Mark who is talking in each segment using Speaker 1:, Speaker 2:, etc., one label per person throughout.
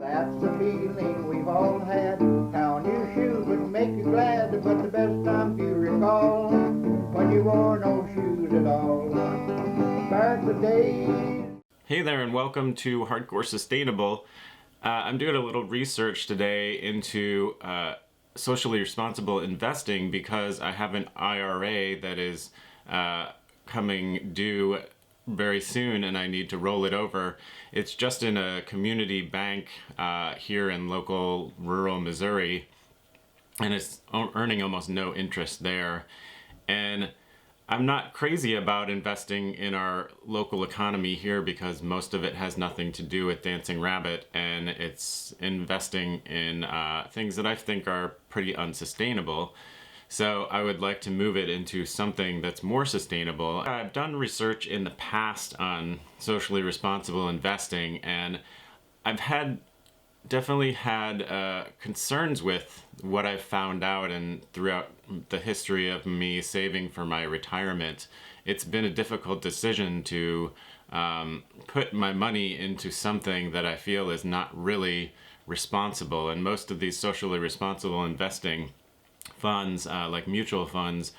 Speaker 1: That's the feeling we've all had. How new shoes would make you glad, but the best time you recall when you wore no shoes at all. Back the days.
Speaker 2: Hey there, and welcome to Hardcore Sustainable. I'm doing a little research today into socially responsible investing because I have an IRA that is coming due very soon and I need to roll it over. It's just in a community bank here in local rural Missouri, and it's earning almost no interest there. And I'm not crazy about investing in our local economy here because most of it has nothing to do with Dancing Rabbit, and it's investing in things that I think are pretty unsustainable. So I would like to move it into something that's more sustainable. I've done research in the past on socially responsible investing, and I've definitely had concerns with what I've found out, and throughout the history of me saving for my retirement, it's been a difficult decision to put my money into something that I feel is not really responsible. And most of these socially responsible investing funds, like mutual funds,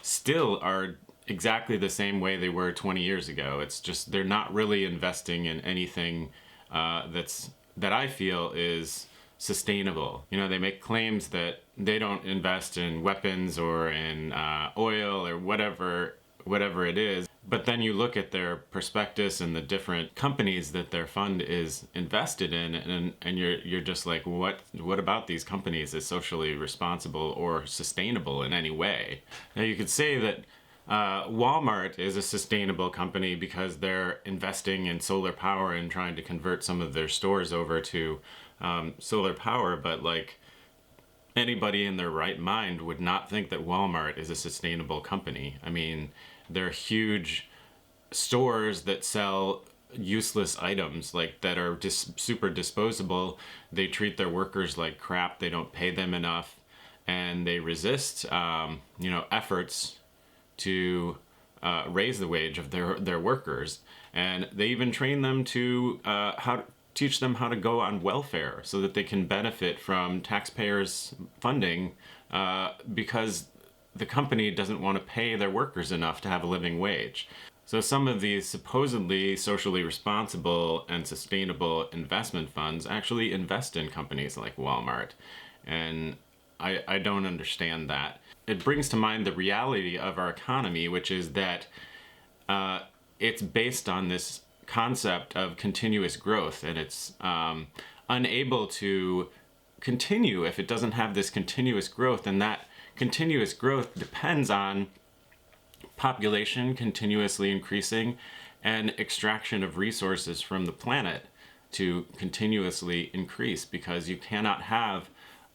Speaker 2: still are exactly the same way they were 20 years ago. It's just they're not really investing in anything that I feel is sustainable. You know, they make claims that they don't invest in weapons or in oil or whatever it is. But then you look at their prospectus and the different companies that their fund is invested in, and you're just like, what about these companies is socially responsible or sustainable in any way? Now you could say that Walmart is a sustainable company because they're investing in solar power and trying to convert some of their stores over to solar power, but like anybody in their right mind would not think that Walmart is a sustainable company. I mean, they're huge stores that sell useless items like that are just super disposable. They treat their workers like crap. They don't pay them enough, and they resist efforts to raise the wage of their workers. And they even train them to teach them how to go on welfare so that they can benefit from taxpayers' funding because the company doesn't want to pay their workers enough to have a living wage. So some of these supposedly socially responsible and sustainable investment funds actually invest in companies like Walmart. And I don't understand that. It brings to mind the reality of our economy, which is that it's based on this concept of continuous growth, and it's unable to continue if it doesn't have this continuous growth. And that continuous growth depends on population continuously increasing and extraction of resources from the planet to continuously increase, because you cannot have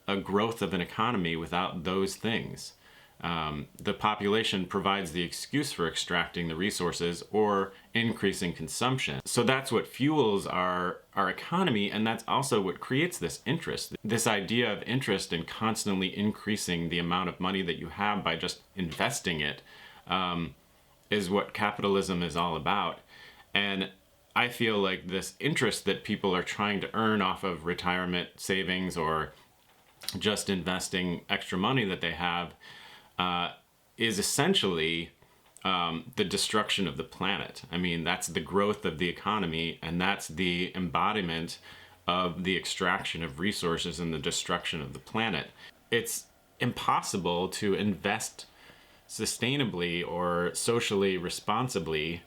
Speaker 2: a growth of an economy without those things. The population provides the excuse for extracting the resources or increasing consumption. So that's what fuels our economy, and that's also what creates this interest. This idea of interest in constantly increasing the amount of money that you have by just investing it is what capitalism is all about. And I feel like this interest that people are trying to earn off of retirement savings or just investing extra money that they have is essentially the destruction of the planet. I mean, that's the growth of the economy, and that's the embodiment of the extraction of resources and the destruction of the planet. It's impossible to invest sustainably or socially responsibly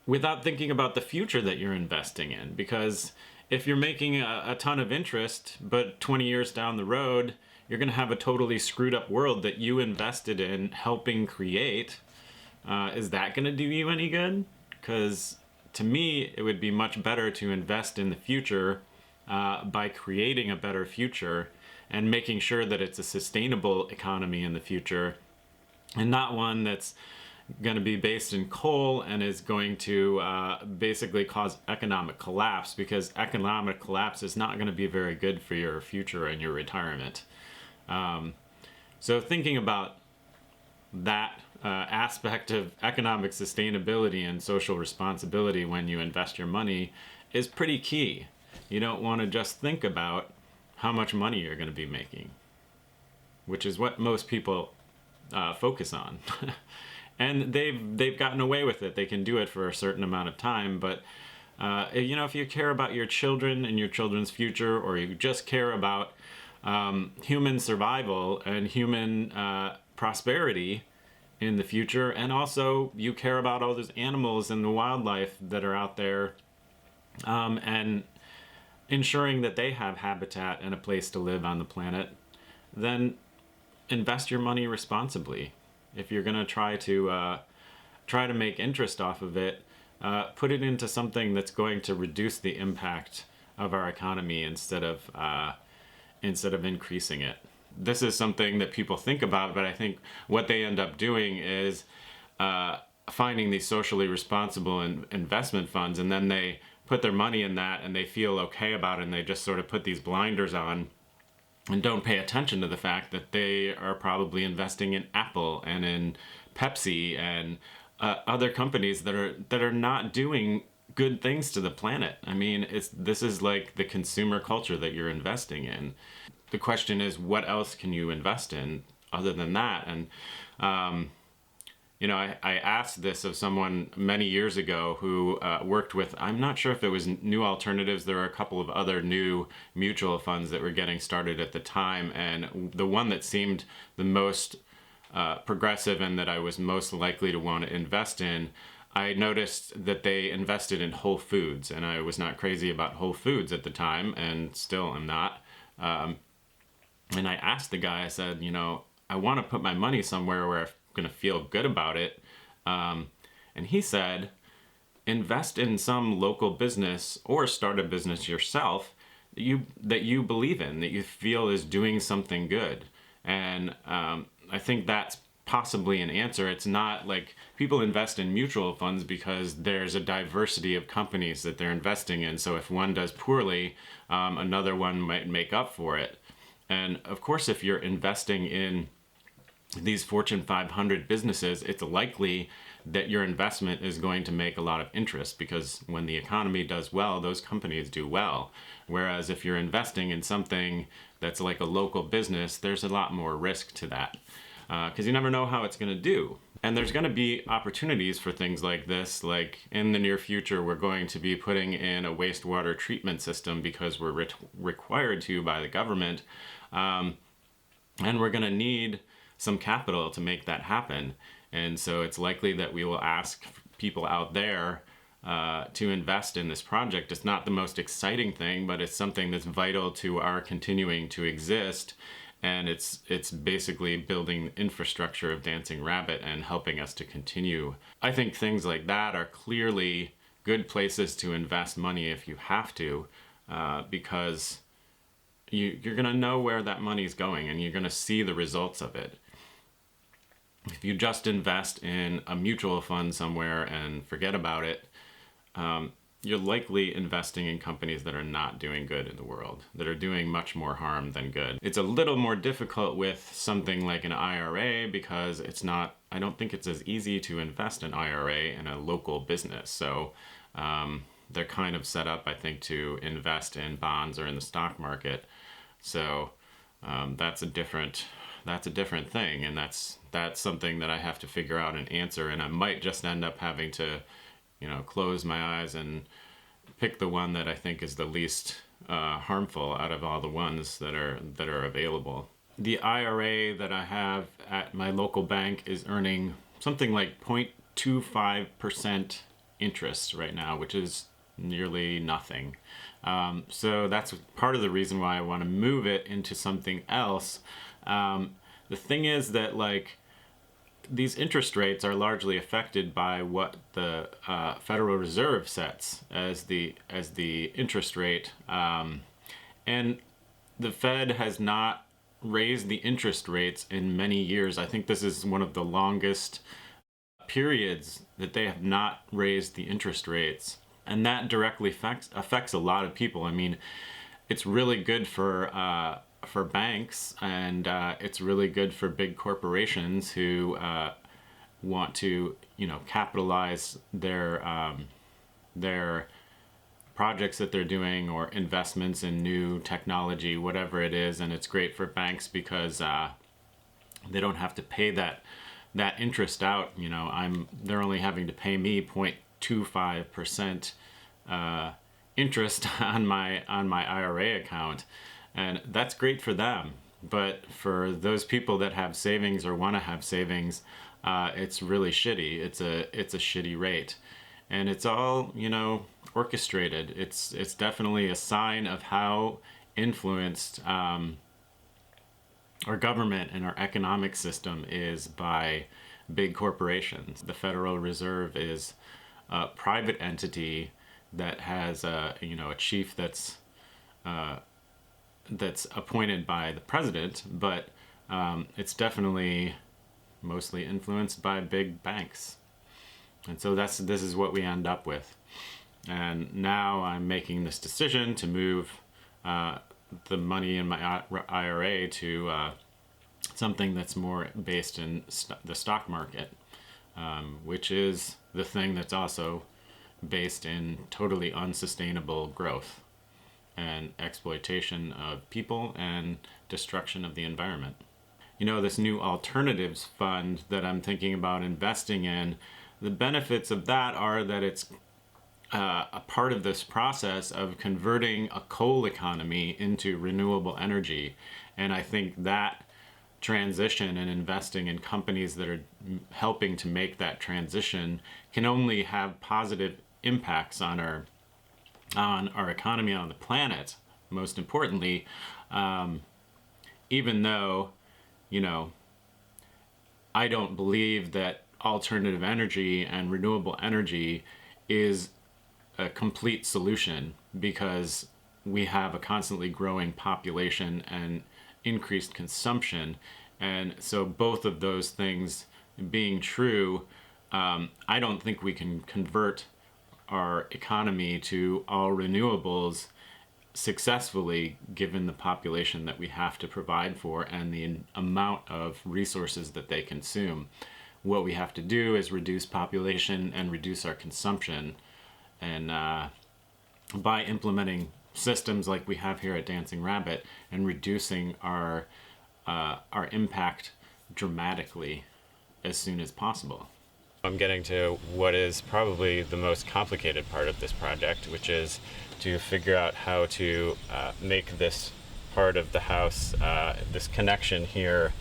Speaker 2: without thinking about the future that you're investing in, because if you're making a ton of interest, but 20 years down the road, you're going to have a totally screwed up world that you invested in helping create. Is that going to do you any good? Because to me, it would be much better to invest in the future by creating a better future and making sure that it's a sustainable economy in the future, and not one that's going to be based in coal and is going to basically cause economic collapse, because economic collapse is not going to be very good for your future and your retirement. So thinking about that aspect of economic sustainability and social responsibility when you invest your money is pretty key. You don't want to just think about how much money you're going to be making, which is what most people focus on. And they've gotten away with it. They can do it for a certain amount of time, but if you care about your children and your children's future, or you just care about human survival and human prosperity in the future, and also you care about all those animals and the wildlife that are out there, and ensuring that they have habitat and a place to live on the planet, then invest your money responsibly. If you're going to try to make interest off of it, put it into something that's going to reduce the impact of our economy instead of increasing it. This is something that people think about, but I think what they end up doing is finding these socially responsible investment funds, and then they put their money in that and they feel okay about it, and they just sort of put these blinders on and don't pay attention to the fact that they are probably investing in Apple and in Pepsi and other companies that are not doing good things to the planet. I mean, this is like the consumer culture that you're investing in. The question is, what else can you invest in other than that? And I asked this of someone many years ago who worked with, I'm not sure if it was New Alternatives. There were a couple of other new mutual funds that were getting started at the time. And the one that seemed the most progressive and that I was most likely to want to invest in, I noticed that they invested in Whole Foods. And I was not crazy about Whole Foods at the time, and still am not. And I asked the guy, I said, I want to put my money somewhere where I'm going to feel good about it. And he said, invest in some local business or start a business yourself that you believe in, that you feel is doing something good. And I think that's possibly an answer. It's not like people invest in mutual funds because there's a diversity of companies that they're investing in. So if one does poorly, another one might make up for it. And of course, if you're investing in these Fortune 500 businesses, it's likely that your investment is going to make a lot of interest, because when the economy does well, those companies do well. Whereas if you're investing in something that's like a local business, there's a lot more risk to that, because you never know how it's going to do. And there's going to be opportunities for things like this. Like in the near future, we're going to be putting in a wastewater treatment system because we're required to by the government. And we're going to need some capital to make that happen. And so it's likely that we will ask people out there to invest in this project. It's not the most exciting thing, but it's something that's vital to our continuing to exist. And it's basically building infrastructure of Dancing Rabbit and helping us to continue. I think things like that are clearly good places to invest money if you have to, because you're going to know where that money's going and you're going to see the results of it. If you just invest in a mutual fund somewhere and forget about it, you're likely investing in companies that are not doing good in the world, that are doing much more harm than good. It's a little more difficult with something like an IRA because I don't think it's as easy to invest an IRA in a local business. So they're kind of set up, I think, to invest in bonds or in the stock market. So that's a different thing, and that's something that I have to figure out and answer, and I might just end up having to close my eyes and pick the one that I think is the least harmful out of all the ones that are available. The IRA that I have at my local bank is earning something like 0.25% interest right now, which is nearly nothing. So that's part of the reason why I want to move it into something else. The thing is that these interest rates are largely affected by what the Federal Reserve sets as the interest rate, and the Fed has not raised the interest rates in many years. I think this is one of the longest periods that they have not raised the interest rates, and that directly affects a lot of people. I mean, it's really good for banks, and it's really good for big corporations who want to capitalize their projects that they're doing or investments in new technology, whatever it is. And it's great for banks because they don't have to pay that interest out. You know, they're only having to pay me 0.25% interest on my IRA account, and that's great for them. But for those people that have savings or want to have savings, it's really shitty. It's a shitty rate, and it's all, you know, orchestrated. It's definitely a sign of how influenced our government and our economic system is by big corporations. The Federal Reserve is a private entity that has a chief that's appointed by the president, but it's definitely mostly influenced by big banks. And so this is what we end up with. And now I'm making this decision to move the money in my IRA to something that's more based in the stock market, which is the thing that's also based in totally unsustainable growth and exploitation of people and destruction of the environment. You know, this new alternatives fund that I'm thinking about investing in, the benefits of that are that it's a part of this process of converting a coal economy into renewable energy. And I think that transition and investing in companies that are helping to make that transition can only have positive impacts on our economy, on the planet, most importantly, even though, you know, I don't believe that alternative energy and renewable energy is a complete solution, because we have a constantly growing population and increased consumption. And so both of those things being true, I don't think we can convert our economy to all renewables successfully, given the population that we have to provide for and the amount of resources that they consume. What we have to do is reduce population and reduce our consumption. And by implementing systems like we have here at Dancing Rabbit and reducing our impact dramatically as soon as possible. I'm getting to what is probably the most complicated part of this project, which is to figure out how to make this part of the house, this connection here,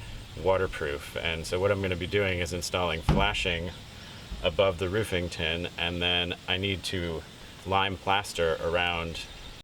Speaker 2: waterproof. And so what I'm going to be doing is installing flashing above the roofing tin, and then I need to lime plaster around